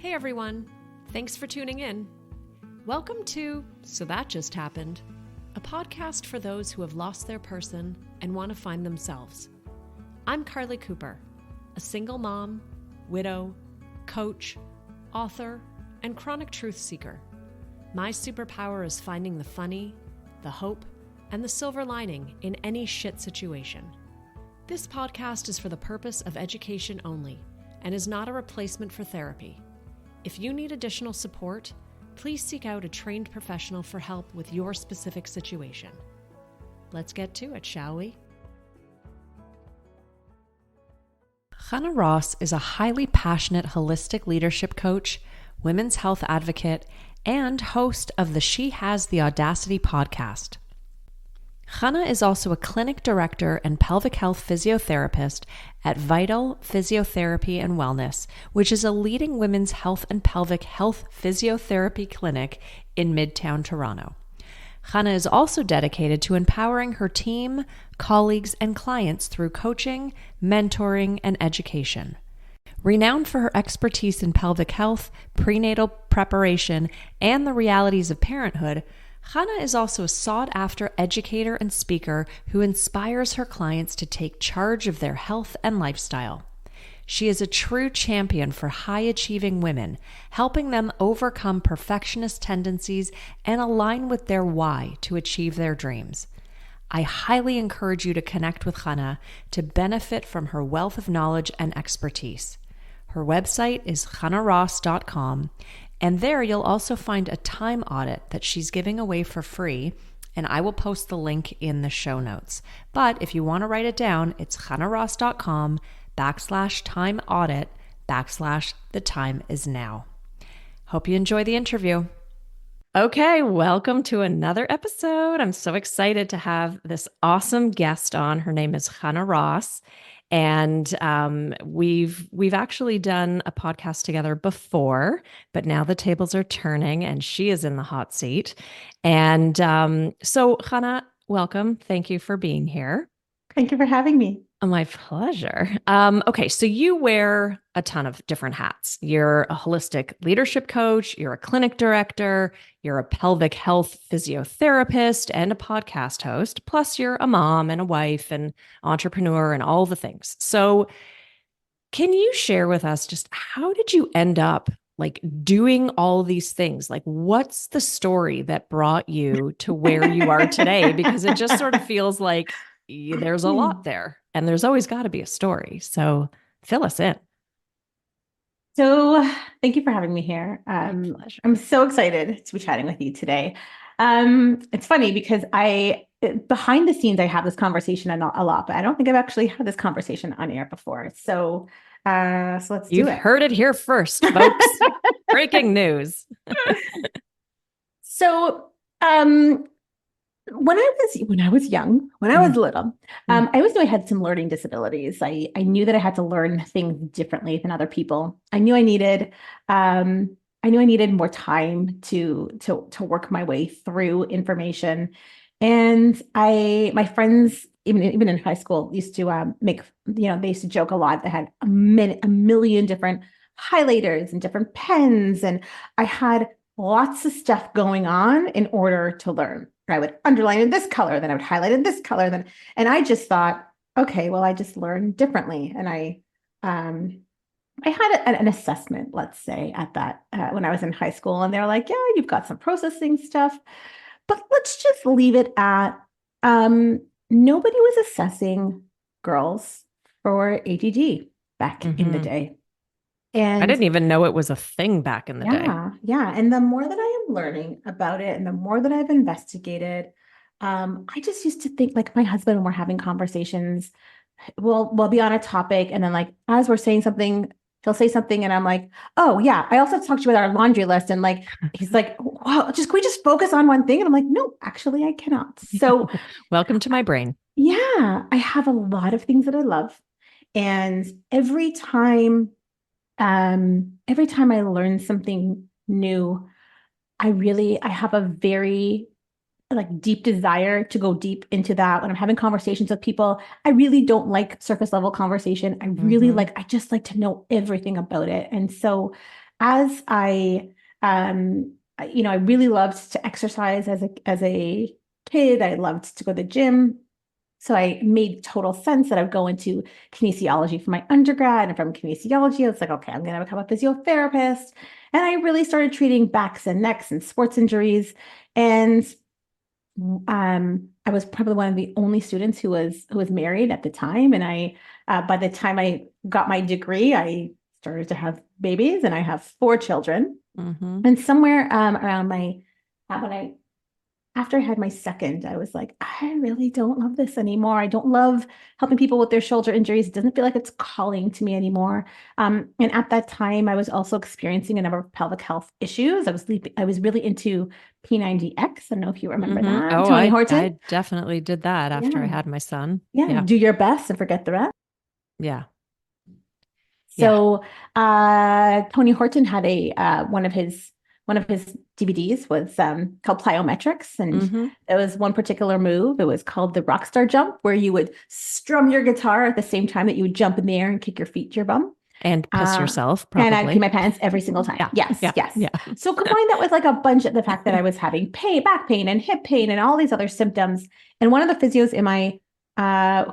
Hey everyone, thanks for tuning in. Welcome to So That Just Happened, a podcast for those who have lost their person and want to find themselves. I'm Carly Cooper, a single mom, widow, coach, author, and chronic truth seeker. My superpower is finding the funny, the hope, and the silver lining in any shit situation. This podcast is for the purpose of education only and is not a replacement for therapy. If you need additional support, please seek out a trained professional for help with your specific situation. Let's get to it, shall we? Chana Ross is a highly passionate holistic leadership coach, women's health advocate, and host of the She Has the Audacity podcast. Chana is also a clinic director and pelvic health physiotherapist at Vital Physiotherapy and Wellness, which is a leading women's health and pelvic health physiotherapy clinic in Midtown Toronto. Chana is also dedicated to empowering her team, colleagues, and clients through coaching, mentoring, and education. Renowned for her expertise in pelvic health, prenatal preparation, and the realities of parenthood, Chana is also a sought-after educator and speaker who inspires her clients to take charge of their health and lifestyle. She is a true champion for high-achieving women, helping them overcome perfectionist tendencies and align with their why to achieve their dreams. I highly encourage you to connect with Chana to benefit from her wealth of knowledge and expertise. Her website is chanaross.com, and there you'll also find a time audit that she's giving away for free, and I will post the link in the show notes. But if you want to write it down, it's chanaross.com/time audit/the time is now. Hope you enjoy the interview. Okay, welcome to another episode. I'm so excited to have this awesome guest on. Her name is Chana Ross. And we've actually done a podcast together before, but now the tables are turning and she is in the hot seat. And so Chana, welcome. Thank you for being here. Thank you for having me. Oh, my pleasure. Okay, so you wear a ton of different hats. You're a holistic leadership coach, you're a clinic director, you're a pelvic health physiotherapist, and a podcast host. Plus, you're a mom and a wife and entrepreneur and all the things. So can you share with us just how did you end up like doing all these things? Like, what's the story that brought you to where you are today? Because it just sort of feels like there's a lot there and there's always got to be a story. So fill us in. So thank you for having me here. My pleasure. I'm so excited to be chatting with you today. It's funny because behind the scenes, I have this conversation a lot, but I don't think I've actually had this conversation on air before. So let's do it. You've heard it here first, folks. Breaking news. So, when I was little, I always knew I had some learning disabilities. I knew that I had to learn things differently than other people. I knew I needed more time to work my way through information. And my friends, even in high school, used to they used to joke a lot. They had a million different highlighters and different pens, and I had lots of stuff going on in order to learn. I would underline in this color, then I would highlight in this color, and I just thought, okay, well, I just learned differently. And I had an assessment, let's say, at that when I was in high school, and they're like, yeah, you've got some processing stuff, but let's just leave it at nobody was assessing girls for ADD back in the day. And I didn't even know it was a thing back in the day. Yeah. And the more that I am learning about it and the more that I've investigated, I just used to think, like, my husband, when we're having conversations, we'll be on a topic, and then, like, as we're saying something, he'll say something and I'm like, oh yeah, I also talked to you about our laundry list. And like, he's like, wow, can we just focus on one thing? And I'm like, no, actually I cannot. So welcome to my brain. Yeah. I have a lot of things that I love. And every time I learn something new, I have a very deep desire to go deep into that. When I'm having conversations with people, I really don't like surface level conversation. I really I just like to know everything about it. And so as I really loved to exercise as a kid. I loved to go to the gym. So I made total sense that I would go into kinesiology for my undergrad. And from kinesiology, I was like, okay, I'm going to become a physiotherapist. And I really started treating backs and necks and sports injuries. And I was probably one of the only students who was married at the time. And by the time I got my degree, I started to have babies, and I have 4 children. Mm-hmm. And somewhere around when I after I had my second, I was like, I really don't love this anymore. I don't love helping people with their shoulder injuries. It doesn't feel like it's calling to me anymore. And at that time, I was also experiencing a number of pelvic health issues. I was really into P90X. I don't know if you remember Mm-hmm. that. Oh, Tony I Horton. I definitely did that after I Yeah. had my son. Yeah. Yeah. Do your best and forget the rest. Yeah. Yeah. So Tony Horton had a one of his DVDs was called Plyometrics, and Mm-hmm. there was one particular move. It was called the Rockstar Jump, where you would strum your guitar at the same time that you would jump in the air and kick your feet to your bum. And piss Uh, yourself, and I'd pee probably. my pants every single time. Yeah. Yes, Yeah. yes. Yeah. So combine that with like a bunch of the fact that I was having back pain and hip pain and all these other symptoms. And one of the physios in my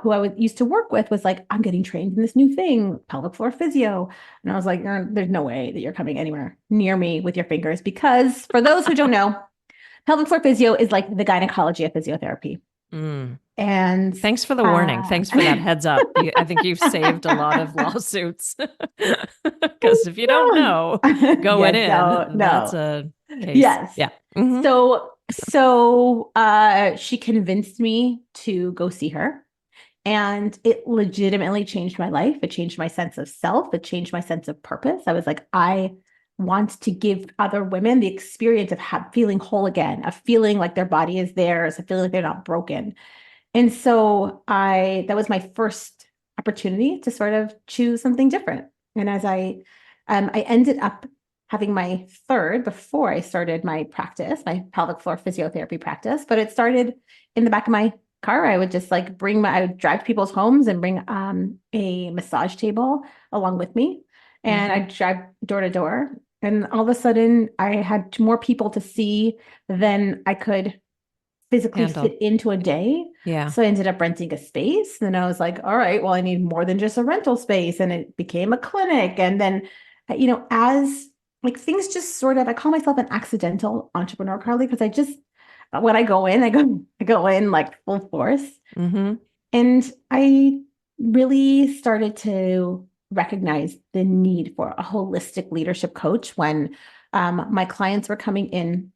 who used to work with was like, I'm getting trained in this new thing, pelvic floor physio. And I was like, there's no way that you're coming anywhere near me with your fingers. Because for those who don't know, pelvic floor physio is like the gynecology of physiotherapy. Mm. And Thanks for the warning. Thanks for that heads up. I think you've saved a lot of lawsuits. Because if you don't no, know going yes, in, that's no. a case. Yes. Yeah. Mm-hmm. So she convinced me to go see her. And it legitimately changed my life. It changed my sense of self. It changed my sense of purpose. I was like, I want to give other women the experience of feeling whole again, of feeling like their body is theirs, of feeling like they're not broken. And so that was my first opportunity to sort of choose something different. And as I ended up having my third before I started my practice, my pelvic floor physiotherapy practice, but it started in the back of my car. I would just like I would drive to people's homes and bring a massage table along with me. And Mm-hmm. I'd drive door to door. And all of a sudden, I had more people to see than I could physically Handle. fit into a day. Yeah. So I ended up renting a space. And I was like, all right, well, I need more than just a rental space. And it became a clinic. And then, as like things just sort of, I call myself an accidental entrepreneur, Carly, because when I go in, I go in like full force. Mm-hmm. And I really started to recognize the need for a holistic leadership coach when my clients were coming in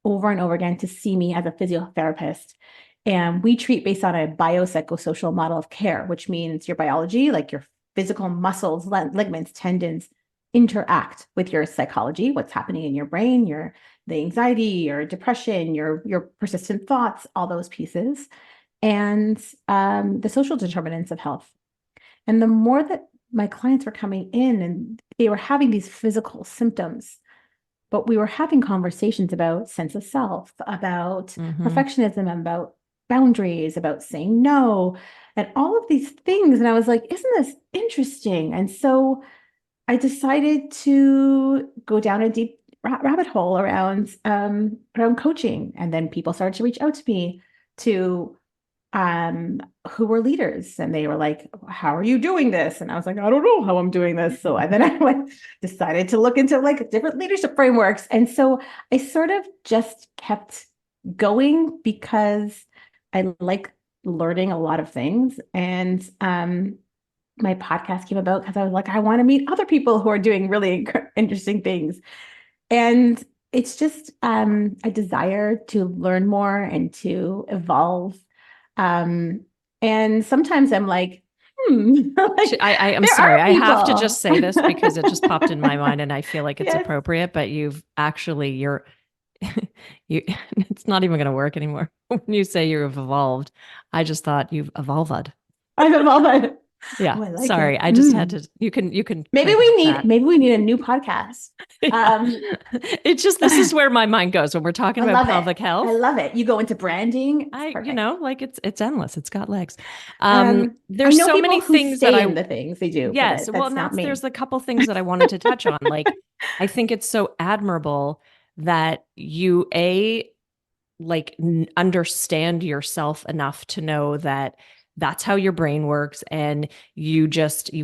over and over again to see me as a physiotherapist. And we treat based on a biopsychosocial model of care, which means your biology, like your physical muscles, ligaments, tendons, interact with your psychology, what's happening in your brain, the anxiety, your depression, your persistent thoughts, all those pieces, and the social determinants of health. And the more that my clients were coming in and they were having these physical symptoms, but we were having conversations about sense of self, about Mm-hmm. perfectionism, about boundaries, about saying no, and all of these things. And I was like, isn't this interesting? And so I decided to go down a deep rabbit hole around coaching. And then people started to reach out to me to who were leaders, and they were like, how are you doing this? And I was like, I don't know how I'm doing this. So then I decided to look into like different leadership frameworks. And so I sort of just kept going because I like learning a lot of things. And my podcast came about because I was like, I want to meet other people who are doing really interesting things. And it's just a desire to learn more and to evolve. Um, and sometimes I'm like, like, I'm there sorry. are I have to people. just say this because it just popped in my mind and I feel like it's Yes, appropriate, but you're, it's not even going to work anymore. When you say you've evolved, I just thought you've evolved. I've evolved. Yeah. Oh, I like Sorry. it. I just had to, you can trademark that. Maybe we need a new podcast. Yeah. Um, It's just, this is where my mind goes when we're talking I about love it. pelvic I health. love it. You go into branding. It's perfect. Like it's endless. It's got legs. I There's know so people many who thats that stay in the things they do, but yes. Well, that's and not there's me. a couple things that I wanted to touch on. Like, I think it's so admirable that you, understand yourself enough to know that that's how your brain works. And you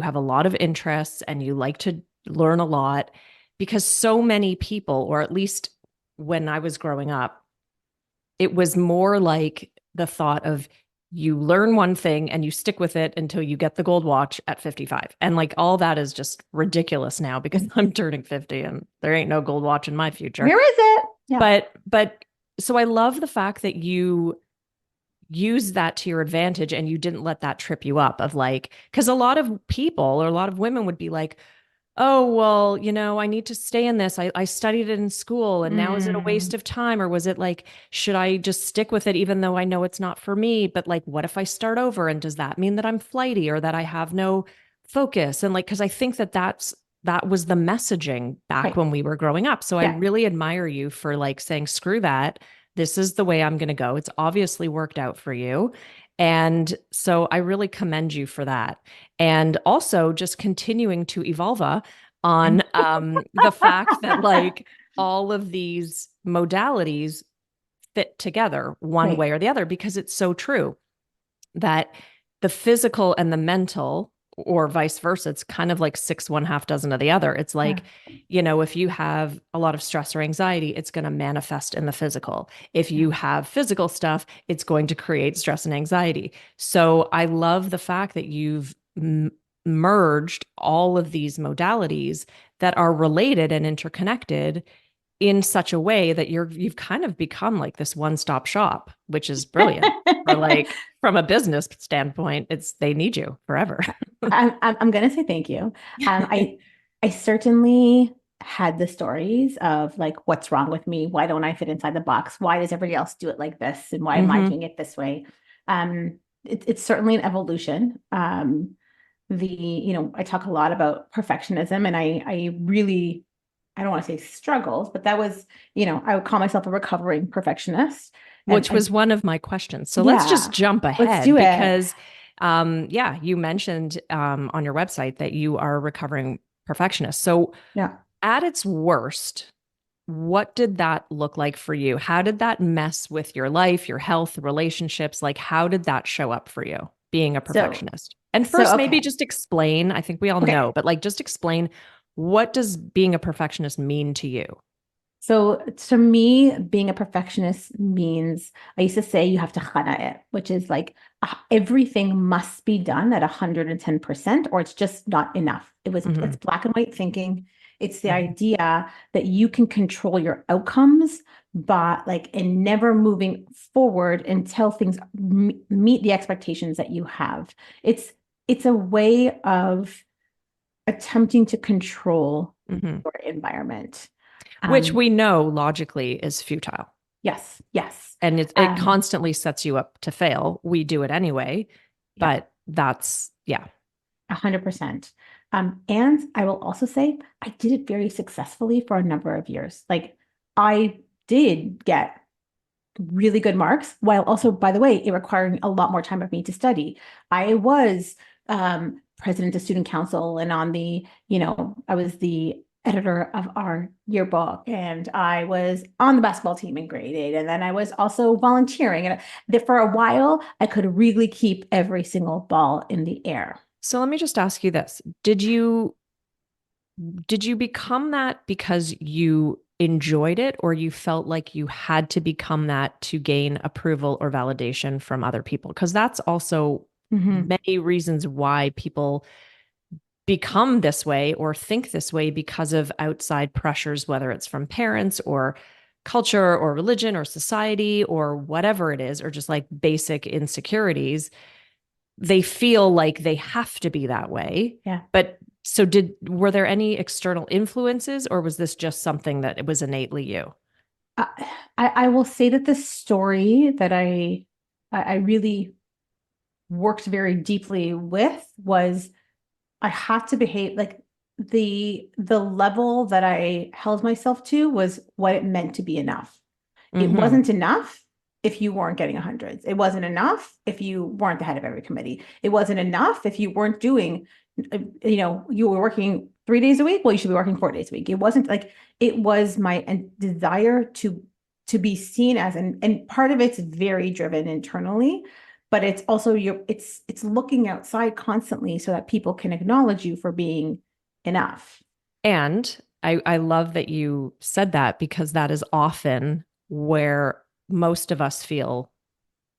have a lot of interests and you like to learn a lot because so many people, or at least when I was growing up, it was more like the thought of you learn one thing and you stick with it until you get the gold watch at 55. And like all that is just ridiculous now because I'm turning 50 and there ain't no gold watch in my future. Where is it? Yeah. But so I love the fact that you use that to your advantage and you didn't let that trip you up of like, because a lot of people or a lot of women would be like, oh, well, I need to stay in this. I studied it in school and now is it a waste Mm, of time? Or was it like, should I just stick with it even though I know it's not for me? But like, what if I start over? And does that mean that I'm flighty or that I have no focus? And like, because I think that was the messaging back right. when we were growing up. So I Yeah. really admire you for like saying, screw that. This is the way I'm going to go. It's obviously worked out for you. And so I really commend you for that and also just continuing to evolve on the fact that like all of these modalities fit together one Right. way or the other because it's so true that the physical and the mental or vice versa, it's kind of like six one half dozen of the other. It's Yeah. like, if you have a lot of stress or anxiety, it's going to manifest in the physical. If Yeah. you have physical stuff, it's going to create stress and anxiety. So I love the fact that you've merged all of these modalities that are related and interconnected in such a way that you've kind of become like this one-stop shop, which is brilliant. Or like from a business standpoint, they need you forever. I'm gonna say thank you. I certainly had the stories of like, what's wrong with me? Why don't I fit inside the box? Why does everybody else do it like this? And why am I Mm-hmm. doing it this way? It's certainly an evolution. I talk a lot about perfectionism, and I really, I don't want to say struggles, but that was, I would call myself a recovering perfectionist. And Which was one of my questions. So let's just yeah, jump let's ahead do it. because, yeah, you mentioned on your website that you are a recovering perfectionist. So Yeah. at its worst, what did that look like for you? How did that mess with your life, your health, relationships? Like, how did that show up for you being a So, perfectionist? And so first, maybe okay. just explain. I think we all Okay. know, but like, just explain what does being a perfectionist mean to you? So to me, being a perfectionist means I used to say you have to chana it, which is like everything must be done at 110%, or it's just not enough. Mm-hmm. It's black and white thinking. It's the Mm-hmm. idea that you can control your outcomes, but like in never moving forward until things meet the expectations that you have. It's a way of attempting to control Mm-hmm. your environment. Which Um, we know logically is futile. Yes, yes. And it constantly sets you up to fail. We do it anyway, Yeah, but that's, yeah. 100%. And I will also say I did it very successfully for a number of years. Like I did get really good marks, while also, by the way, it requiring a lot more time of me to study. I was president of student council and I was the editor of our yearbook and I was on the basketball team in grade 8. And then I was also volunteering. And that for a while, I could really keep every single ball in the air. So let me just ask you this. Did you become that because you enjoyed it or you felt like you had to become that to gain approval or validation from other people? Because that's also Mhm. many reasons why people become this way or think this way because of outside pressures, whether it's from parents or culture or religion or society or whatever it is, or just like basic insecurities. They feel like they have to be that way. Yeah. But so were there any external influences or was this just something that it was innately you? Uh, I will say that the story that I really worked very deeply with was I have to behave like the level that I held myself to was what it meant to be enough. It Mm-hmm. wasn't enough if you weren't getting hundreds. It wasn't enough if you weren't the head of every committee. It wasn't enough if you weren't doing, you were working 3 days a week. Well, you should be working 4 days a week. It wasn't like it was my desire to be seen as, and part of it's very driven internally, but it's also it's looking outside constantly so that people can acknowledge you for being enough. And I love that you said that because that is often where most of us feel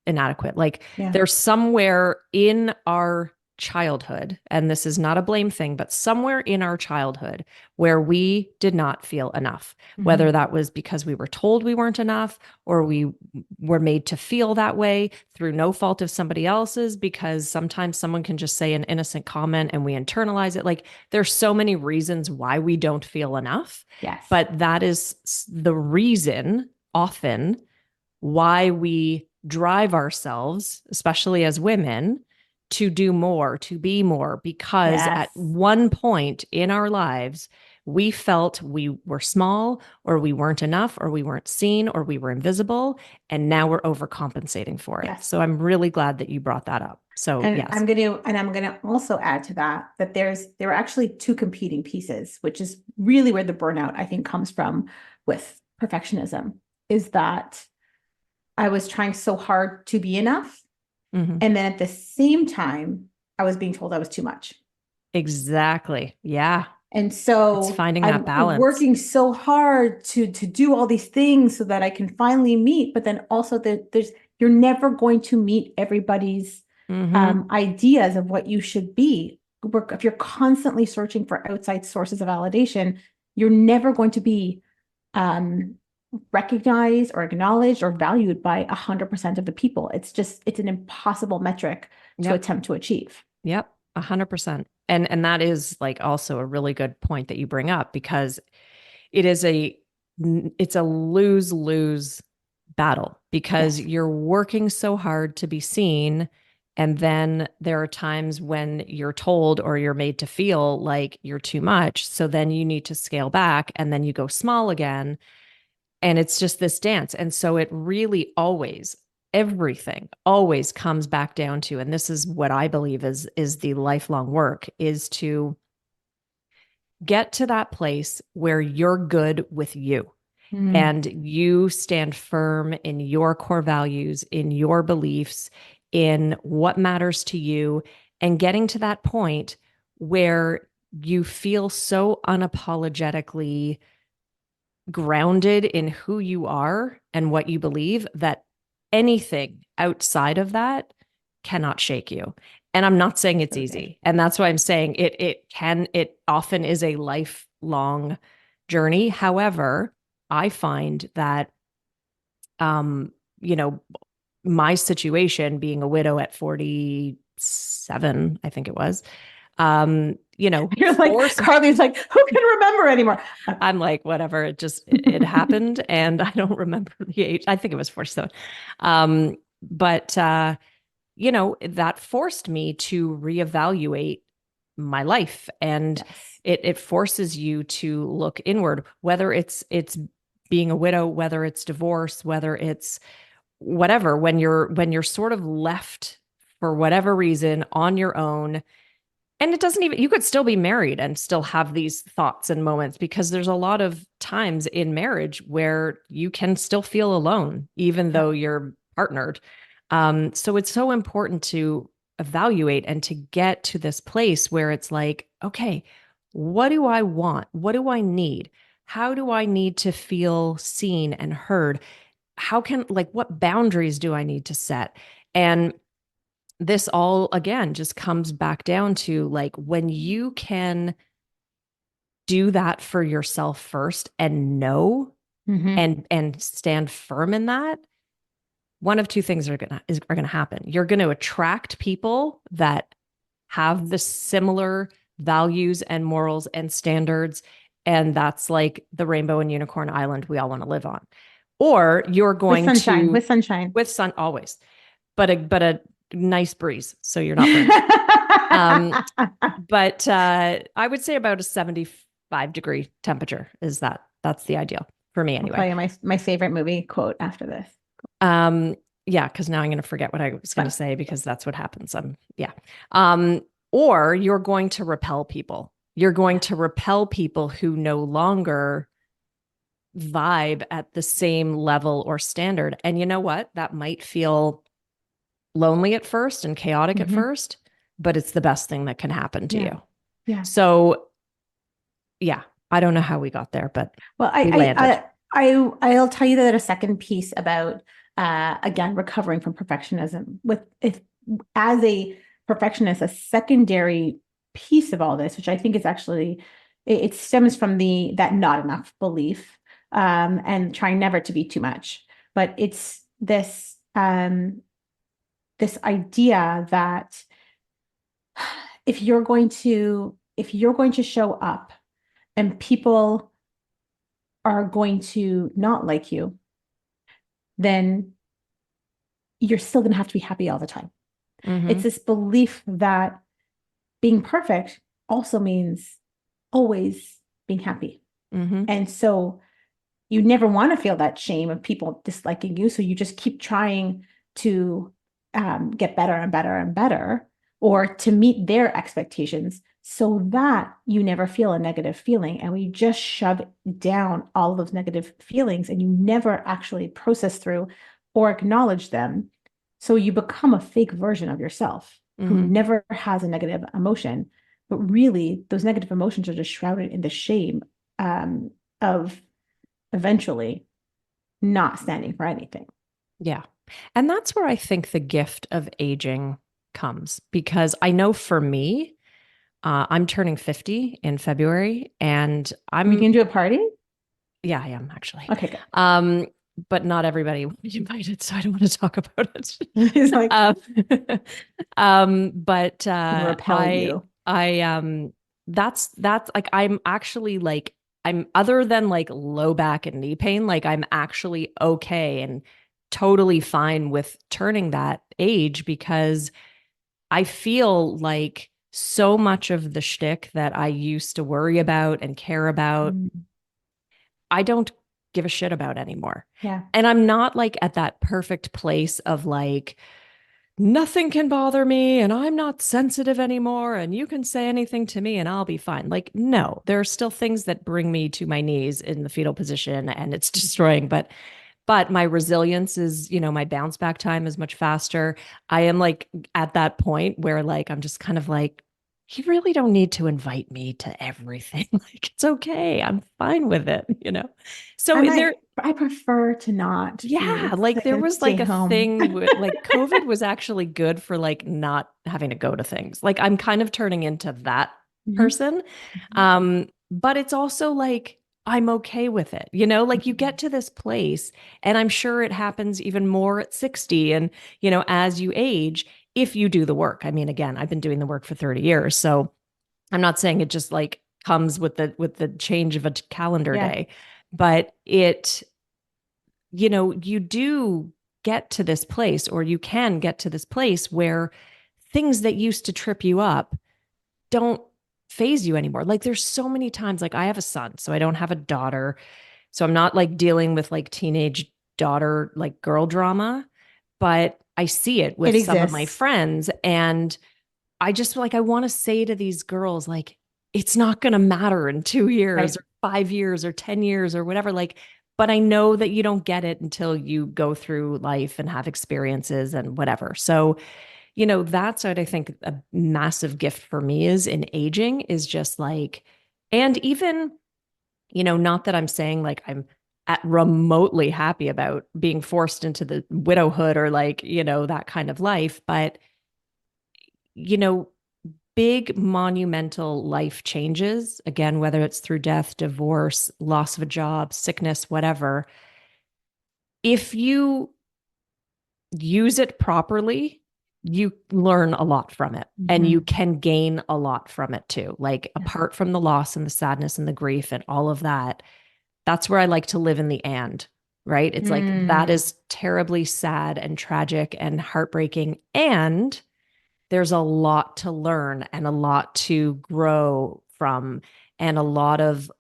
inadequate. Like Yeah. there's somewhere in our childhood, and this is not a blame thing, but somewhere in our childhood where we did not feel enough, Mm-hmm. whether that was because we were told we weren't enough or we were made to feel that way through no fault of somebody else's, because sometimes someone can just say an innocent comment and we internalize it. Like there's so many reasons why we don't feel enough, Yes. but that is the reason often why we drive ourselves, especially as women, to do more, to be more, because at Yes. one point in our lives, we felt we were small or we weren't enough or we weren't seen or we were invisible. And now we're overcompensating for it. Yes. So I'm really glad that you brought that up. So, And yes. I'm gonna also add to that that there are actually two competing pieces, which is really where the burnout I think comes from with perfectionism, is that I was trying so hard to be enough. Mm-hmm. And then at the same time, I was being told I was too much. Exactly. Yeah. And It's so finding that I'm balance. working so hard to do all these things so that I can finally meet, but then also there's you're never going to meet everybody's Mm-hmm. ideas of what you should be. If you're constantly searching for outside sources of validation, you're never going to be um, recognized or acknowledged or valued by 100% of the people. It's an impossible metric to Yep. attempt to achieve. Yep, 100%. And that is like also a really good point that you bring up because it is it's a lose-lose battle because Yes. you're working so hard to be seen, and then there are times when you're told or you're made to feel like you're too much, so then you need to scale back and then you go small again, and it's just this dance. And so it really always, everything always comes back down to, and this is what I believe is the lifelong work, is to get to that place where you're good with you Mm. and you stand firm in your core values, in your beliefs, in what matters to you, and getting to that point where you feel so unapologetically grounded in who you are and what you believe that anything outside of that cannot shake you. And I'm not saying it's So good. easy. And that's why I'm saying it often is a lifelong journey. However, I find that um, you know, my situation being a widow at 47, I think it was, You're like, forced. Carly's like, who can remember anymore? I'm like, whatever. It happened, and I don't remember the age. I think it was 47. But that forced me to reevaluate my life, and Yes. it forces you to look inward, whether it's being a widow, whether it's divorce, whether it's whatever. When you're sort of left for whatever reason on your own, and it doesn't even, you could still be married and still have these thoughts and moments because there's a lot of times in marriage where you can still feel alone, even Yeah. though you're partnered. So it's so important to evaluate and to get to this place where it's like, okay, what do I want? What do I need? How do I need to feel seen and heard? Like, what boundaries do I need to set? And this all again just comes back down to like when you can do that for yourself first and know Mm-hmm. and stand firm in that, one of two things are gonna happen. You're going to attract people that have the similar values and morals and standards, and that's like the rainbow and unicorn island we all want to live on. Or you're With going sunshine, to, with sunshine. with sun always, but a nice breeze, so you're not burning. But I would say about a 75-degree temperature is that's the ideal for me I'll tell anyway. you my favorite movie quote after this. Um, yeah, because now I'm going to forget what I was going to say because that's what happens. Yeah. Or you're going to repel people. You're going to repel people who no longer vibe at the same level or standard. And you know what? That might feel lonely at first and chaotic at first, but it's the best thing that can happen to you. Yeah. So, yeah, I don't know how we got there, but well, we landed. I'll tell you that a second piece about again recovering from perfectionism with if as a perfectionist, a secondary piece of all this, which I think is actually it stems from the that not enough belief and trying never to be too much. But it's this idea that if you're going to show up and people are going to not like you, then you're still going to have to be happy all the time. It's this belief that being perfect also means always being happy. And so you never want to feel that shame of people disliking you. So you just keep trying to get better and better and better, or to meet their expectations so that you never feel a negative feeling. And we just shove down all those negative feelings and you never actually process through or acknowledge them. So you become a fake version of yourself who never has a negative emotion. But really, those negative emotions are just shrouded in the shame of eventually not standing for anything. Yeah. And that's where I think the gift of aging comes because I know for me, I'm turning 50 in February and Are you going to do a party? yeah, I am actually. Okay, good. But not everybody will be invited, so I don't want to talk about it. He's like, But repel you. that's like I'm actually like I'm other than like low back and knee pain, like I'm actually okay and totally fine with turning that age because I feel like so much of the shtick that I used to worry about and care about, I don't give a shit about anymore. Yeah. And I'm not like at that perfect place of like, nothing can bother me and I'm not sensitive anymore and you can say anything to me and I'll be fine. Like, no, there are still things that bring me to my knees in the fetal position and it's destroying, but my resilience is, my bounce back time is much faster. I am like at that point where like I'm just kind of like, you really don't need to invite me to everything. Like it's okay. I'm fine with it. So And there, I prefer to not yeah, be like there sick and was stay like a home. thing with like COVID was actually good for like not having to go to things. Like I'm kind of turning into that person. But it's also like I'm okay with it. Like you get to this place and I'm sure it happens even more at 60 and as you age if you do the work. I mean again, I've been doing the work for 30 years. So I'm not saying it just like comes with the change of a calendar Yeah. day, but you do get to this place or you can get to this place where things that used to trip you up don't phase you anymore. Like there's so many times, like I have a son, so I don't have a daughter. So I'm not like dealing with like teenage daughter, like girl drama, but I see it It with some of my exists. friends. And I just like, I want to say to these girls, like, it's not going to matter in 2 years Right. or 5 years or 10 years or whatever. Like, but I know that you don't get it until you go through life and have experiences and whatever. So, that's what I think a massive gift for me is in aging is just like, and even, not that I'm saying like I'm at remotely happy about being forced into the widowhood or like, that kind of life, but, you know, big monumental life changes, again, whether it's through death, divorce, loss of a job, sickness, whatever, if you use it properly, you learn a lot from it and you can gain a lot from it too. Like apart from the loss and the sadness and the grief and all of that, that's where I like to live in the and right? It's like that is terribly sad and tragic and heartbreaking. And there's a lot to learn and a lot to grow from and a lot of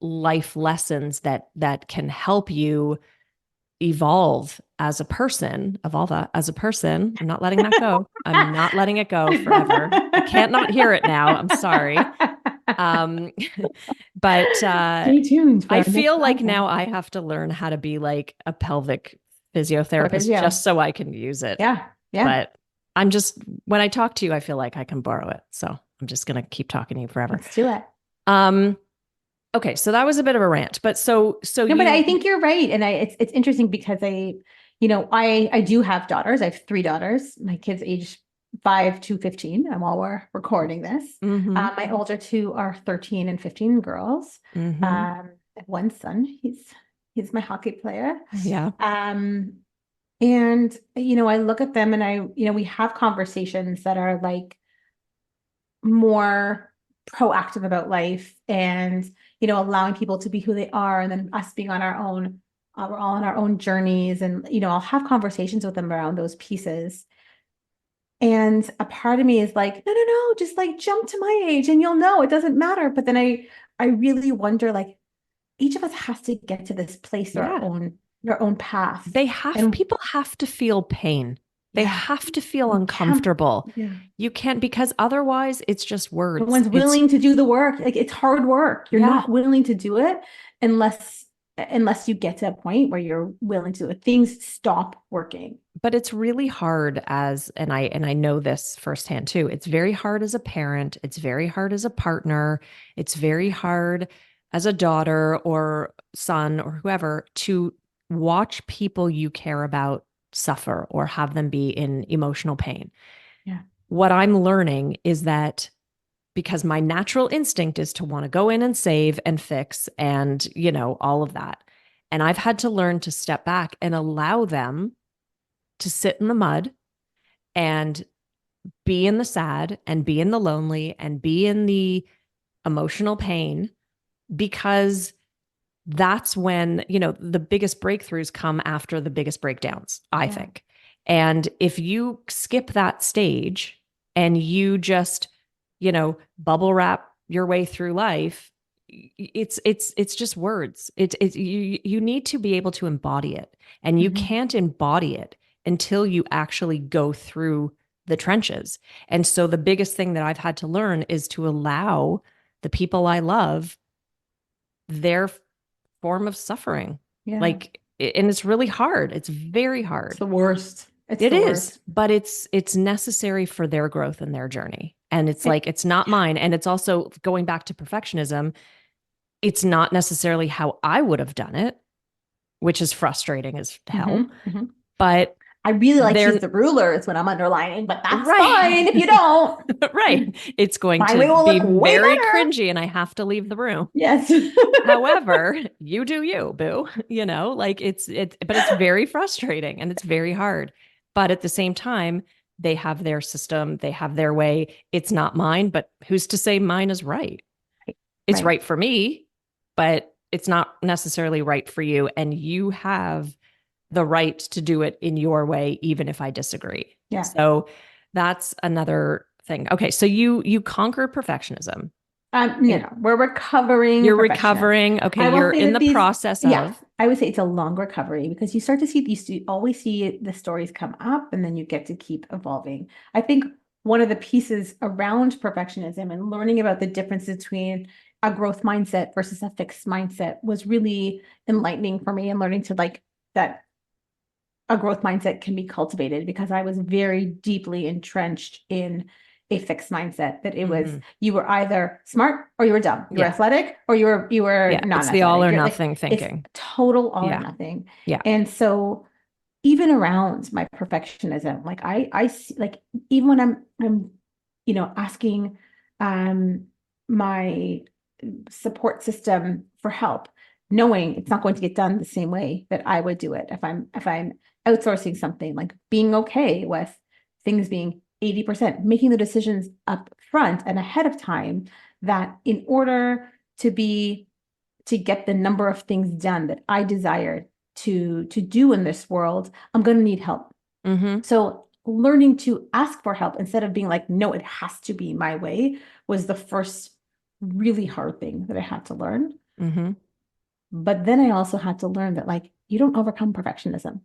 life lessons that can help you evolve as a person, as a person. I'm not letting that go. I'm not letting it go forever. I can't not hear it now. I'm sorry. Um, but Stay tuned for I our next feel like podcast. now I have to learn how to be like a pelvic physiotherapist Physio. just so I can use it. Yeah. Yeah. But I'm just, when I talk to you, I feel like I can borrow it. So I'm just going to keep talking to you forever. Let's do it. Okay. So that was a bit of a rant, but so No, but you, I think you're right. And it's interesting because I do have daughters. I have three daughters. My kids age 5 to 15. And while we're recording this, my older two are 13 and 15 girls. I have one son. He's my hockey player. Yeah. And I look at them and we have conversations that are like more proactive about life and allowing people to be who they are, and then us being on our own, we're all on our own journeys, and I'll have conversations with them around those pieces. And a part of me is like, no, just like jump to my age and you'll know it doesn't matter. But then I really wonder, like, each of us has to get to this place, our own path. People have to feel pain. They have to feel uncomfortable. You can't, because otherwise it's just words. No one's willing to do the work. Like, it's hard work. You're not willing to do it unless you get to a point where you're willing to do it. Things stop working. But it's really hard and I know this firsthand too. It's very hard as a parent. It's very hard as a partner. It's very hard as a daughter or son or whoever to watch people you care about suffer or have them be in emotional pain. Yeah. What I'm learning is that because my natural instinct is to want to go in and save and fix and, all of that. And I've had to learn to step back and allow them to sit in the mud and be in the sad and be in the lonely and be in the emotional pain, because that's when, the biggest breakthroughs come after the biggest breakdowns, I think. And if you skip that stage and you just, bubble wrap your way through life, it's just words. You need to be able to embody it, and you can't embody it until you actually go through the trenches. And so the biggest thing that I've had to learn is to allow the people I love their form of suffering. And it's really hard. It's very hard. It's the worst. It is, but it's necessary for their growth and their journey. And it's like, it's not mine. And it's also, going back to perfectionism, it's not necessarily how I would have done it, which is frustrating as hell. But I really like she's the ruler is what I'm underlining, but that's fine if you don't. Right. It's going to be very cringy and I have to leave the room. Yes. However, you do you, boo. But it's very frustrating and it's very hard. But at the same time, they have their system, they have their way. It's not mine, but who's to say mine is right? It's right for me, but it's not necessarily right for you. And you have the right to do it in your way, even if I disagree. Yeah. So that's another thing. Okay. So you conquered perfectionism. No, we're recovering. You're recovering. Okay. You're in the process of. Yeah, I would say it's a long recovery because you start to see these, you always see the stories come up and then you get to keep evolving. I think one of the pieces around perfectionism and learning about the difference between a growth mindset versus a fixed mindset was really enlightening for me, and learning to like that a growth mindset can be cultivated, because I was very deeply entrenched in a fixed mindset that it was, you were either smart or you were dumb. You were athletic or you were not. It's the all or nothing thinking. It's total all or nothing. Yeah. And so even around my perfectionism, like I see, like, even when I'm asking my support system for help, knowing it's not going to get done the same way that I would do it if I'm outsourcing something, like being okay with things being 80%, making the decisions up front and ahead of time, that in order to get the number of things done that I desired, to do in this world, I'm going to need help. Mm-hmm. So learning to ask for help instead of being like, no, it has to be my way was the first really hard thing that I had to learn. Mm-hmm. But then I also had to learn that like you don't overcome perfectionism.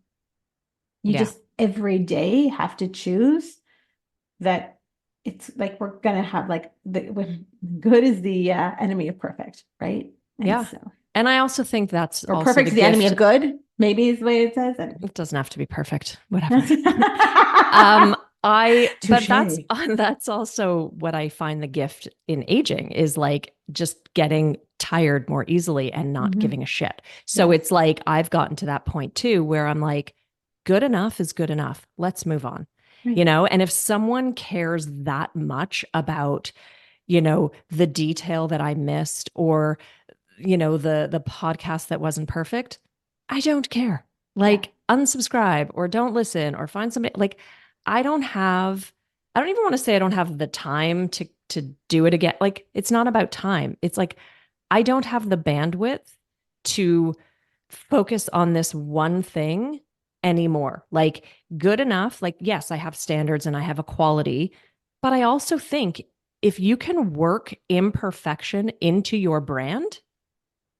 You Yeah. just every day have to choose that it's like we're gonna have like when good is the enemy of perfect, right? And Yeah. so And I also think that's or also perfect the is the enemy gift. of good, maybe is the way it says. It doesn't have to be perfect, And whatever. Um, but that's touche. that's also what I find the gift in aging is like just getting tired more easily and not Mm-hmm. giving a shit. So Yes. it's like I've gotten to that point too where I'm like, good enough is good enough. Let's move on. Right. And if someone cares that much about, the detail that I missed or, the podcast that wasn't perfect, I don't care. Yeah. Like unsubscribe or don't listen or find somebody like I don't have I don't even want to say I don't have the time to do it again. Like it's not about time. It's like I don't have the bandwidth to focus on this one thing anymore. Like good enough, like yes, I have standards and I have a quality, but I also think if you can work imperfection into your brand,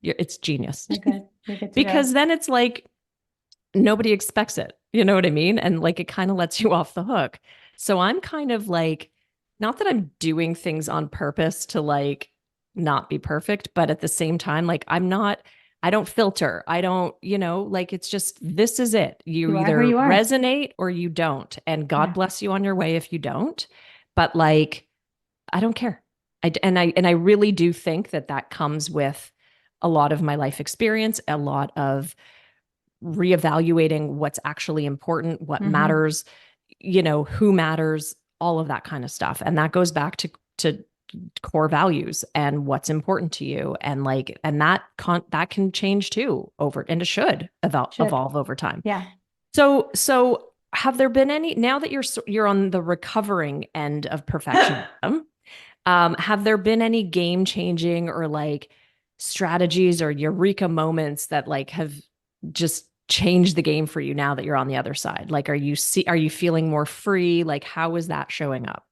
it's genius. You're good. You're good to go. Because then it's like nobody expects it. You know what I mean? And like it kind of lets you off the hook. So I'm kind of like, not that I'm doing things on purpose to like not be perfect, but at the same time, like I don't filter. I don't, like it's just, this is it. You You are who either you are. resonate or you don't. And God Yeah. bless you on your way if you don't. But like, I don't care. And I really do think that that comes with a lot of my life experience, a lot of reevaluating what's actually important, what Mm-hmm. matters, who matters, all of that kind of stuff. And that goes back to core values and what's important to you. And like, and that can change too and it should Should. evolve over time. Yeah. So have there been any, now that you're on the recovering end of perfectionism, have there been any game changing or like strategies or eureka moments that like have just changed the game for you now that you're on the other side? Like, are you feeling more free? Like, how is that showing up?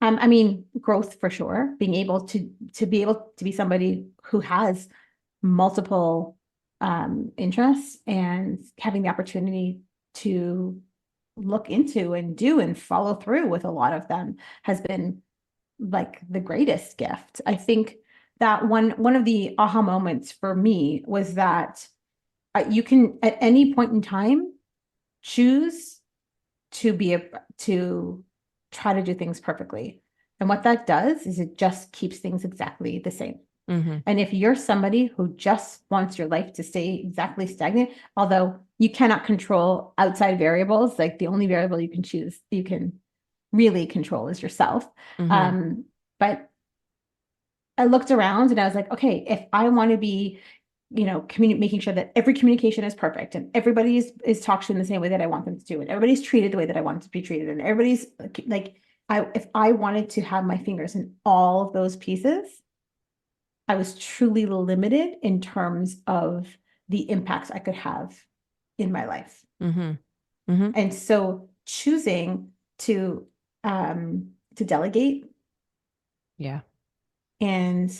I mean, growth for sure. Being able to be able to be somebody who has multiple interests and having the opportunity to look into and do and follow through with a lot of them has been like the greatest gift. I think that one of the aha moments for me was that you can at any point in time choose to be a to try to do things perfectly. And what that does is it just keeps things exactly the same. Mm-hmm. And if you're somebody who just wants your life to stay exactly stagnant, although you cannot control outside variables, like the only variable you can really control is yourself. Mm-hmm. But I looked around and I was like, okay, if I want to be, making sure that every communication is perfect and everybody is talked to in the same way that I want them to do, and everybody's treated the way that I want to be treated, and everybody's like, if I wanted to have my fingers in all of those pieces, I was truly limited in terms of the impacts I could have in my life. Mm-hmm. Mm-hmm. And so choosing to delegate Yeah. and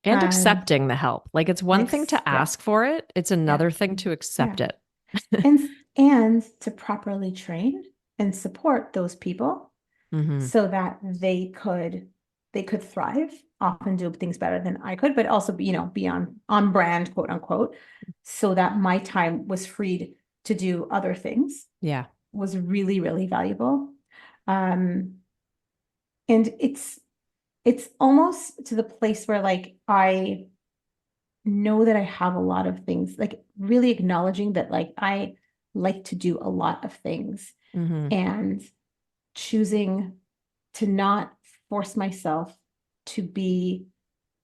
And accepting the help. Like it's one thing to yeah, ask for it, it's yeah, another thing to yeah. accept it. and and to properly train and support those people Mm-hmm. so that they could thrive, often do things better than I could, but also be on brand, quote unquote, so that my time was freed to do other things Yeah. was really, really valuable. Um, and it's almost to the place where like I know that I have a lot of things, like really acknowledging that like I like to do a lot of things Mm-hmm. and choosing to not force myself to be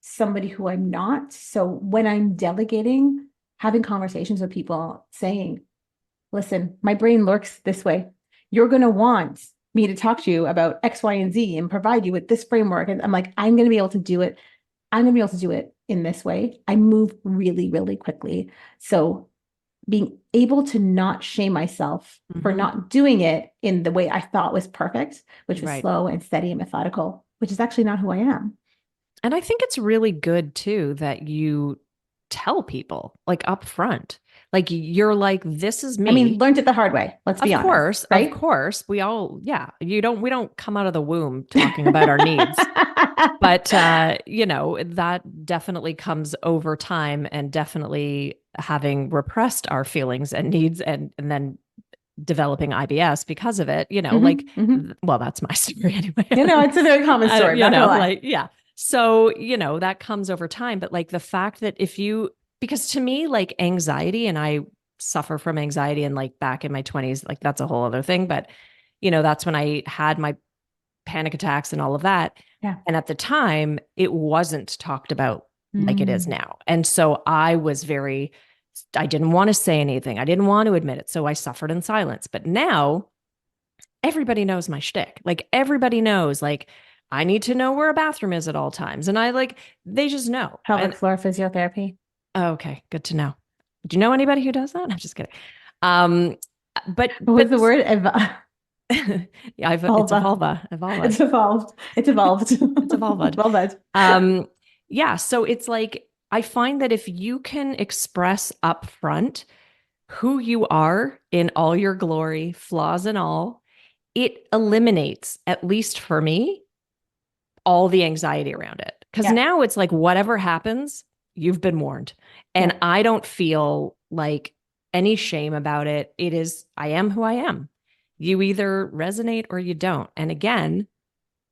somebody who I'm not. So when I'm delegating, having conversations with people saying, listen, my brain lurks this way. You're going to want me to talk to you about X, Y, and Z and provide you with this framework. And I'm like, I'm going to be able to do it. I'm going to be able to do it in this way. I move really, really quickly. So being able to not shame myself for Mhm. not doing it in the way I thought was perfect, which was Right. slow and steady and methodical, which is actually not who I am. And I think it's really good too that you tell people like up front. Like you're like, this is I mean, me. learned it the hard way. Let's be honest, Of right? course, we all, yeah, we don't come out of the womb talking about our needs. But that definitely comes over time and definitely having repressed our feelings and needs and then developing IBS because of it, well, that's my story anyway. It's a very common story. I'm not gonna lie. Yeah. So, that comes over time. But like the fact that because to me, like anxiety, and I suffer from anxiety and like back in my 20s, like that's a whole other thing. But, that's when I had my panic attacks and all of that. Yeah. And at the time, it wasn't talked about like it is Mm. now. And so I didn't want to say anything. I didn't want to admit it. So I suffered in silence. But now everybody knows my shtick. Like everybody knows, like, I need to know where a bathroom is at all times. And they just know. Pelvic And floor physiotherapy. oh, okay, good to know. Do you know anybody who does that? I'm just kidding. Um, What was but the word? yeah, it's a Vulva. vulva, It's evolved. It's evolved. it's a vulva. Vulva. Um, yeah, so it's like I find that if you can express up front who you are in all your glory, flaws and all, it eliminates, at least for me, all the anxiety around it. Because Yeah. now it's like whatever happens, you've been warned. And Yeah. I don't feel like any shame about it. I am who I am. You either resonate or you don't. And again,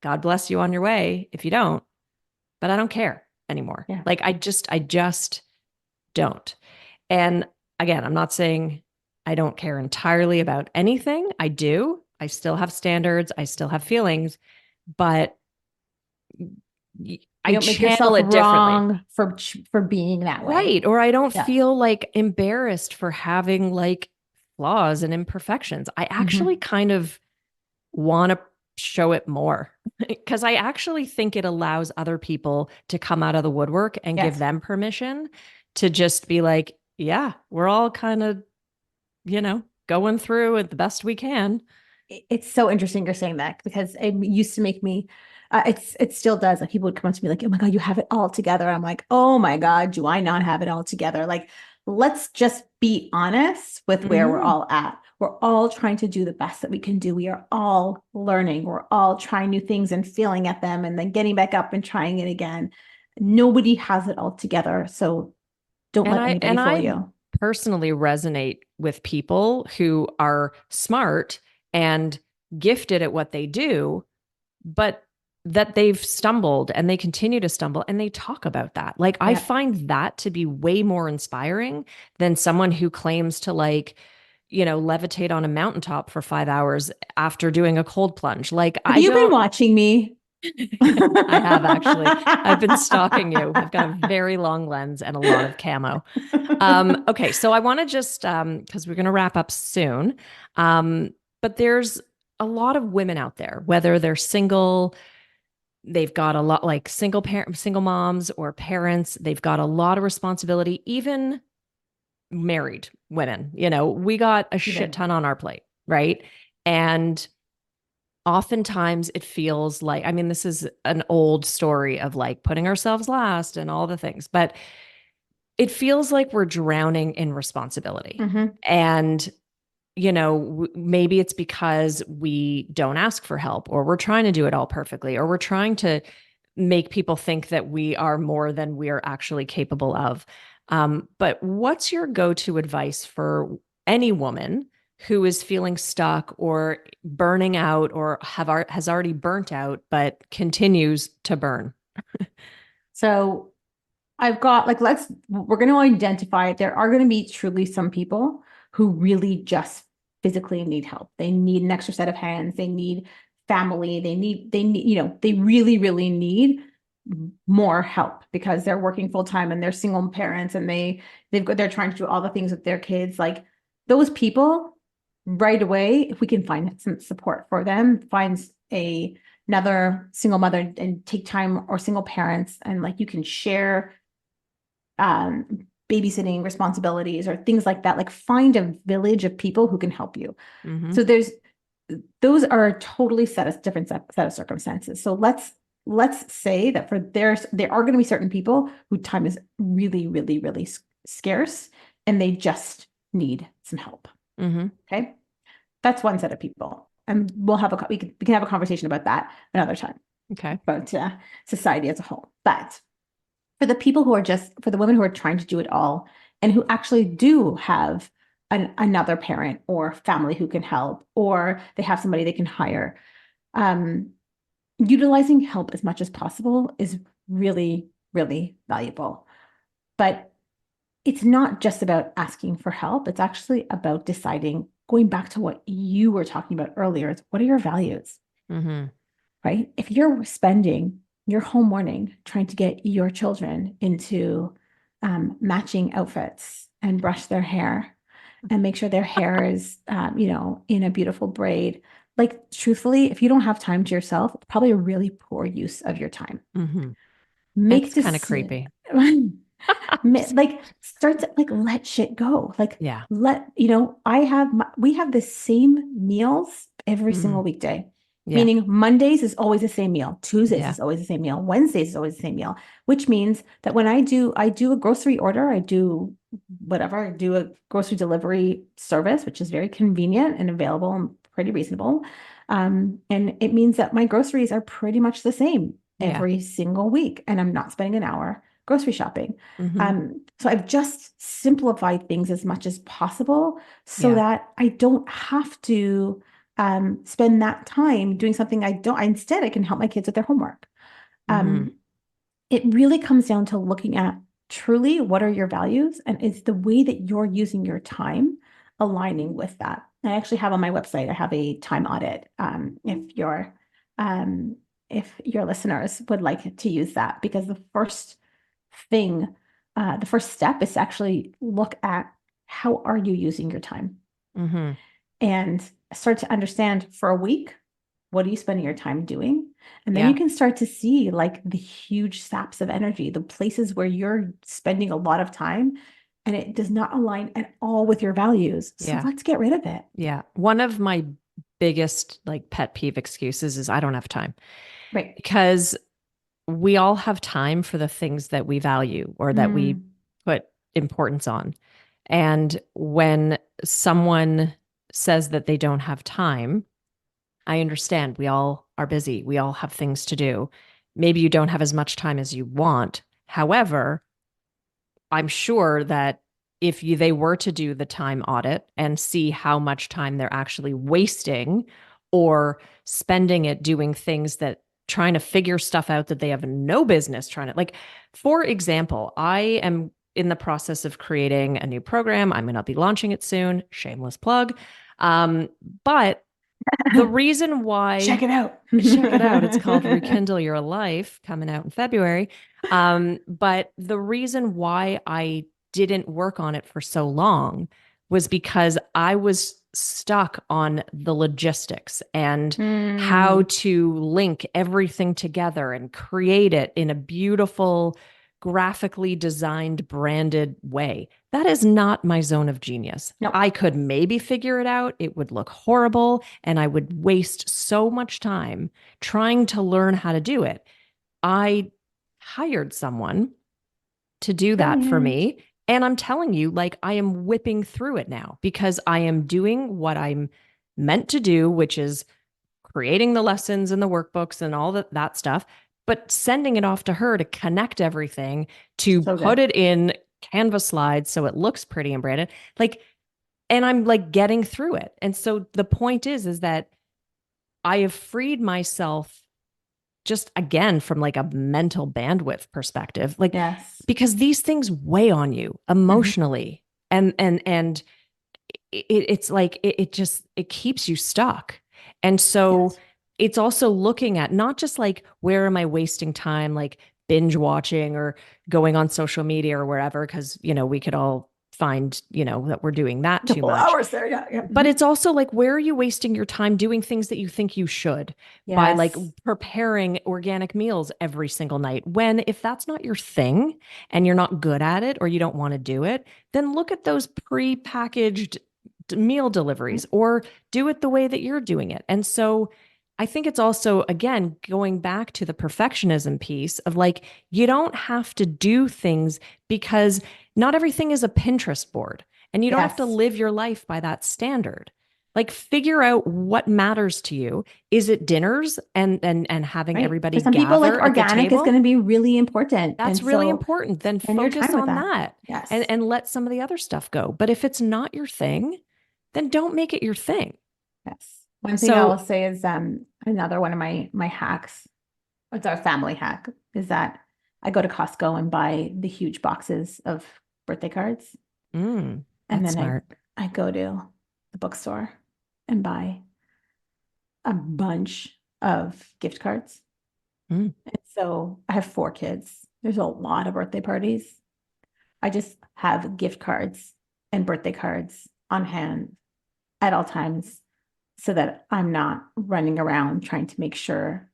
God bless you on your way if you don't, but I don't care anymore. Yeah. Like I just don't. And again, I'm not saying I don't care entirely about anything. I do. I still have standards. I still have feelings, but You I don't make channel yourself it differently. wrong for being that way. Right. Or I don't Yeah. feel like embarrassed for having like flaws and imperfections. I actually Hmm. kind of want to show it more because I actually think it allows other people to come out of the woodwork and give Yes. them permission to just be like, yeah, we're all kind of, going through it the best we can. It's so interesting you're saying that because it used to make me it still does. Like people would come up to me like, oh my God, you have it all together. I'm like, oh my God, do I not have it all together? Like, let's just be honest with where we're Mm-hmm. all at. We're all trying to do the best that we can do. We are all learning. We're all trying new things and failing at them and then getting back up and trying it again. Nobody has it all together. So don't And let I anybody and fool I you. personally resonate with people who are smart and gifted at what they do, but that they've stumbled and they continue to stumble and they talk about that. Like I Yeah. find that to be way more inspiring than someone who claims to like, levitate on a mountaintop for 5 hours after doing a cold plunge. Like Have I you been don't watching me? I have actually. I've been stalking you. I've got a very long lens and a lot of camo. Okay, so I want to just because we're going to wrap up soon. But there's a lot of women out there, whether they're single, they've got a lot like single moms or parents, they've got a lot of responsibility, even married women. We got a shit Even. ton on our plate, right? And oftentimes it feels like, I mean, this is an old story of like putting ourselves last and all the things, but it feels like we're drowning in responsibility. Hmm. And, maybe it's because we don't ask for help or we're trying to do it all perfectly or we're trying to make people think that we are more than we are actually capable of. But what's your go-to advice for any woman who is feeling stuck or burning out or has already burnt out but continues to burn? So I've got like we're going to identify there are going to be truly some people who really just physically need help. They need an extra set of hands. They need family. They need, they really, really need more help because they're working full time and they're single parents and they're trying to do all the things with their kids. Like those people right away, if we can find some support for them, finds another single mother and take time or single parents and like you can share babysitting responsibilities or things like that. Like find a village of people who can help you. Mm-hmm. So those are a totally different set of circumstances. So let's say that there are going to be certain people who time is really, really, really scarce and they just need some help. Mm-hmm. Okay. That's one set of people. And we can have a conversation about that another time, Okay. about society as a whole. But for the women who are trying to do it all and who actually do have another parent or family who can help, or they have somebody they can hire, utilizing help as much as possible is really, really valuable. But it's not just about asking for help. It's actually about deciding, going back to what you were talking about earlier, is what are your values, Mm-hmm. right? If you're spending your whole morning trying to get your children into matching outfits and brush their hair and make sure their hair is, in a beautiful braid, like truthfully, if you don't have time to yourself, it's probably a really poor use of your time. Mm-hmm. Make It's kind of this creepy. Just- like start to like let shit go. Like yeah. we have the same meals every Mm-hmm. single weekday. Yeah. Meaning Mondays is always the same meal, Tuesdays Yeah. is always the same meal, Wednesdays is always the same meal, which means that when I do a grocery order, I do a grocery delivery service, which is very convenient and available and pretty reasonable. And it means that my groceries are pretty much the same Yeah. every single week, and I'm not spending an hour grocery shopping. Mm-hmm. So I've just simplified things as much as possible so Yeah. that I don't have to spend that time doing something instead I can help my kids with their homework. Mm-hmm. Um, it really comes down to looking at truly what are your values and is the way that you're using your time aligning with that. I actually have on my website, I have a time audit. Um, if your listeners would like to use that, because thing, the first step is to actually look at how are you using your time Mm-hmm. and start to understand for a week, what are you spending your time doing? And then you Yeah. can start to see like the huge saps of energy, the places where you're spending a lot of time and it does not align at all with your values. So Yeah. let's get rid of it. Yeah. One of my biggest like pet peeve excuses is I don't have time Right. because we all have time for the things that we value or that we Mm, put importance on. And when someone says that they don't have time, I understand we all are busy. We all have things to do. Maybe you don't have as much time as you want. However, I'm sure that if they were to do the time audit and see how much time they're actually wasting or spending it doing things that trying to figure stuff out that they have no business trying to, like, for example, I am in the process of creating a new program. I'm going to be launching it soon. Shameless plug. Um, but the reason check why it out. check it out. It's called Rekindle Your Life, coming out in February. But the reason why I didn't work on it for so long was because I was stuck on the logistics and how Mm, to link everything together and create it in a beautiful, graphically designed, branded way. That is not my zone of genius. no. I could maybe figure it out. It would look horrible, and I would waste so much time trying to learn how to do it. I hired someone to do that for Brilliant. me. And I'm telling you, like, I am whipping through it now because I am doing what I'm meant to do, which is creating the lessons and the workbooks and all that stuff, but sending it off to her to connect everything, to So put good. it in Canva slides so it looks pretty and branded. Like, and I'm like getting through it. And so the point is that I have freed myself just again from like a mental bandwidth perspective, like Yes. because these things weigh on you Mhm. emotionally, and it's like it just it keeps you stuck. And so Yes. it's also looking at not just like where am I wasting time, like binge watching or going on social media or wherever, because we could all find, that we're doing that too Couple much. hours there. Yeah. Yeah. But it's also like, where are you wasting your time doing things that you think you should by like Yes. preparing organic meals every single night? When if that's not your thing and you're not good at it or you don't want to do it, then look at those pre-packaged meal deliveries or do it the way that you're doing it. And so I think it's also, again, going back to the perfectionism piece of like, you don't have to do things because not everything is a Pinterest board and you don't have to Yes. live your life by that standard. Like figure out what matters to you. Is it dinners and having Right. For everybody some people, like gather at the organic is going table? to be really important. That's And really so important. Then spend your focus time with on that. that Yes. and let some of the other stuff go. But if it's not your thing, then don't make it your thing. Yes. One thing I will So, say is another one of my hacks, it's our family hack, is that I go to Costco and buy the huge boxes of birthday cards. And that's then smart. I go to the bookstore and buy a bunch of gift cards. Mm. And so I have 4 kids. There's a lot of birthday parties. I just have gift cards and birthday cards on hand at all times so that I'm not running around trying to make sure,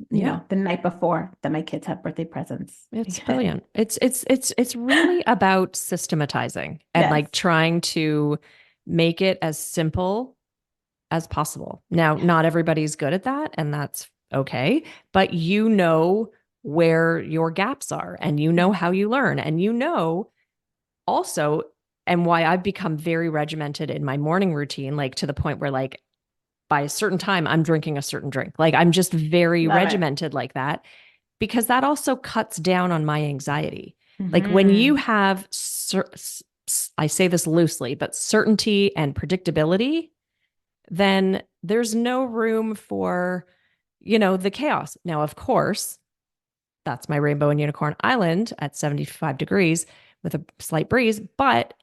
Yeah. the night before that my kids have birthday presents. It's brilliant. It's really about systematizing and Yes. like trying to make it as simple as possible. Now, Yes. not everybody's good at that, and that's okay, but where your gaps are and Yes. how you learn and also and why I've become very regimented in my morning routine, like to the point where like by a certain time I'm drinking a certain drink. Like I'm just very Love it. regimented like that because that also cuts down on my anxiety. Like when you Mm-hmm. have, I say this loosely, but certainty and predictability, then there's no room for, the chaos. Now, of course, that's my rainbow and unicorn island at 75 degrees with a slight breeze, but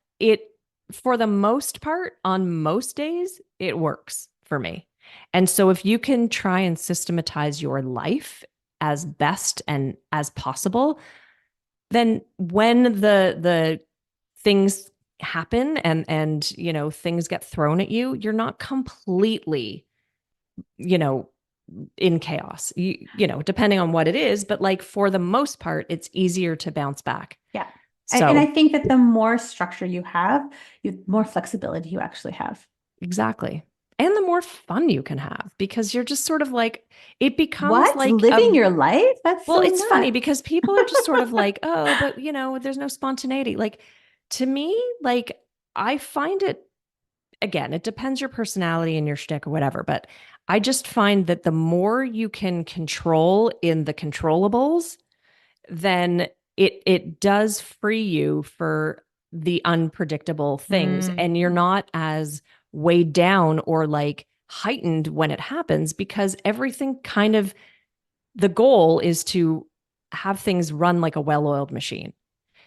for the most part, on most days, it works for me. And so if you can try and systematize your life as best and as possible, then when the things happen and things get thrown at you, you're not completely, you know, in chaos. Depending on what it is, but like for the most part, it's easier to bounce back. Yeah. And I So, think that the more structure you have, the more flexibility you actually have. exactly. And the more fun you can have because you're just sort of like, it becomes What? like Living your life? That's well, so it's funny nuts. because people are just sort of like, oh, but there's no spontaneity. Like to me, like I find it, again, it depends your personality and your shtick or whatever, but I just find that the more you can control in the controllables, then it does free you for the unpredictable things. And you're Mm, not as weighed down or like heightened when it happens because everything kind of the goal is to have things run like a well-oiled machine.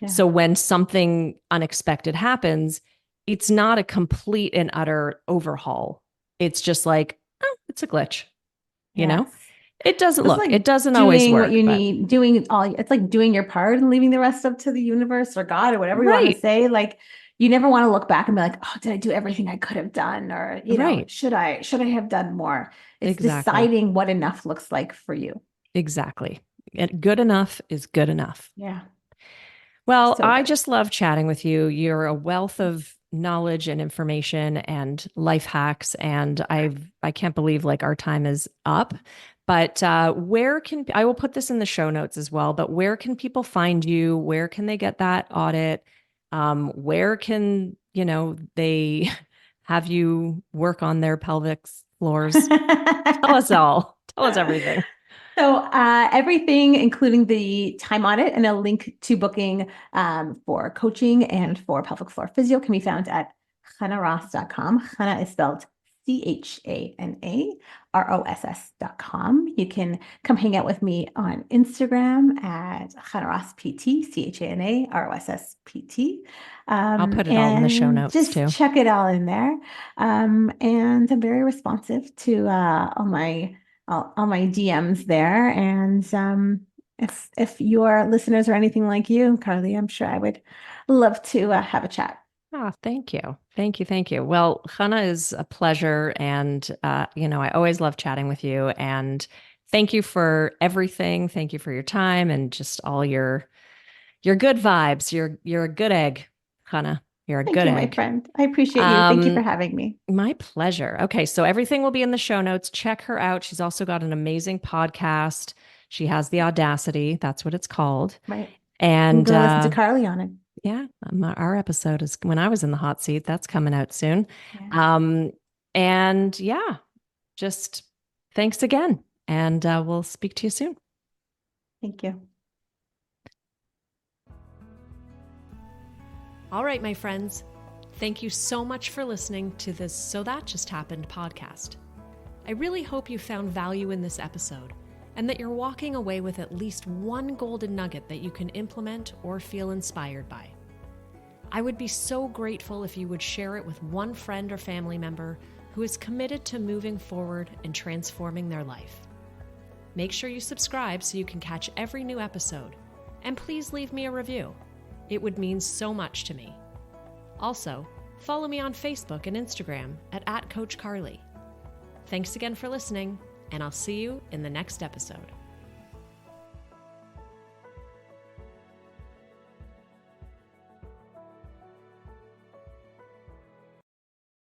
yeah. So when something unexpected happens, it's not a complete and utter overhaul. It's just like, oh, it's a glitch, you know? Yes. It doesn't It's look, like it doesn't always doing what work, you but need, it's like doing your part and leaving the rest up to the universe or God or whatever you want to right, say. Like you never want to look back and be like, oh, did I do everything I could have done? Or, right. should I have done more? It's Exactly. deciding what enough looks like for you. Exactly. Good enough is good enough. Yeah. Well, So I good. just love chatting with you. You're a wealth of knowledge and information and life hacks, and I can't believe like our time is up. But where can I will put this in the show notes as well, but where can people find you? Where can they get that audit? Where can, they have you work on their pelvic floors? Tell us all. Tell us everything. So everything, including the time audit and a link to booking for coaching and for pelvic floor physio can be found at chanaross.com. Chana is spelled CHANAROSS.com. You can come hang out with me on Instagram at Chana Ross PT, CHANAROSSPT. I'll put it all in the show And notes just too. check it all in there. And I'm very responsive to all my DMs there. And If your listeners are anything like you, Carly, I'm sure I would love to have a chat. Oh, thank you. Thank you. Thank you. Well, Chana is a pleasure. And, I always love chatting with you. And thank you for everything. Thank you for your time and just all your good vibes. You're a good egg, Chana. You're a Thank good you, my egg. friend. I appreciate you. Thank you for Um, having me. my pleasure. Okay, so everything will be in the show notes. Check her out. She's also got an amazing podcast. She has the Audacity. That's what it's called. Right. I'm And going to listen to Carly on it. yeah, our episode is when I was in the hot seat. That's coming out soon. Yeah. Um, and yeah, just thanks again. And we'll speak to you soon. Thank you. All right, my friends. Thank you so much for listening to this So That Just Happened podcast. I really hope you found value in this episode and that you're walking away with at least one golden nugget that you can implement or feel inspired by. I would be so grateful if you would share it with one friend or family member who is committed to moving forward and transforming their life. Make sure you subscribe so you can catch every new episode, and please leave me a review. It would mean so much to me. Also, follow me on Facebook and Instagram at @CoachCarly. Thanks again for listening, and I'll see you in the next episode.